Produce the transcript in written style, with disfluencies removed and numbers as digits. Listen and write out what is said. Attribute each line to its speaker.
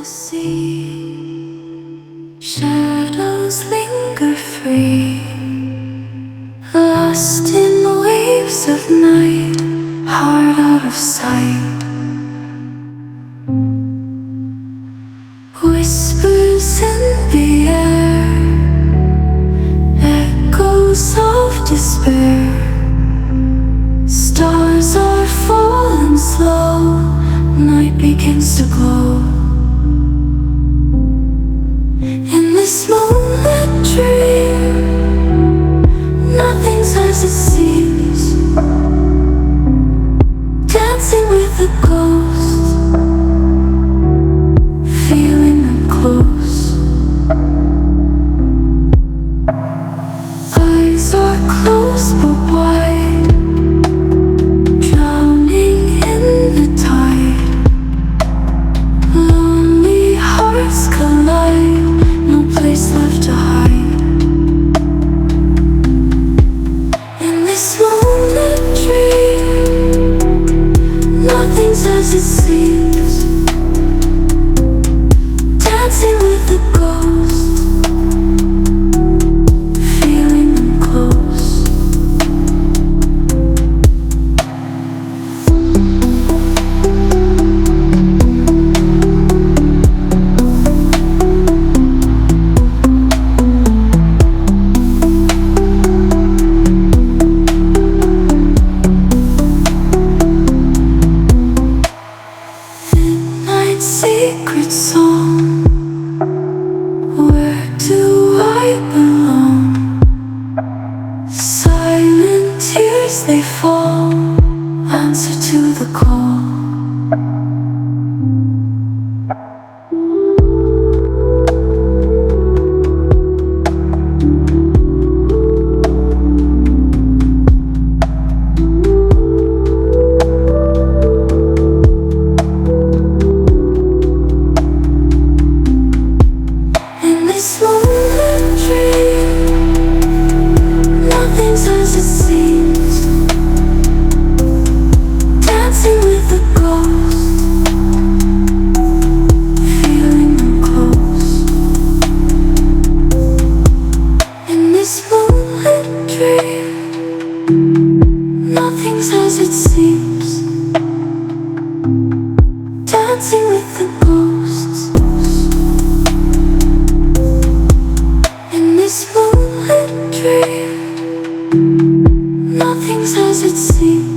Speaker 1: sea. Shadows linger free, lost in the waves of night, heart out of sight. Whispers in the air, echoes of despair. Stars are falling slow, night begins to glow. In this moonlit dream, nothing's as it seems. Dancing with the ghosts, feeling them close. Eyes are closed but wide, drowning in the tide. Lonely hearts collide, no place left to hide. In this moonlit dream, nothing's as it seems. Dancing with the ghosts, feeling them close. Midnight secret song, where do I belong? Silent tears they fall, answer to the call. In this moonlit dream, nothing's as it seems. Dancing with the ghosts, feeling them close. In this moonlit dream, nothing's as it seems. Dancing with the ghosts. In this moonlit dream, nothing's as it seems.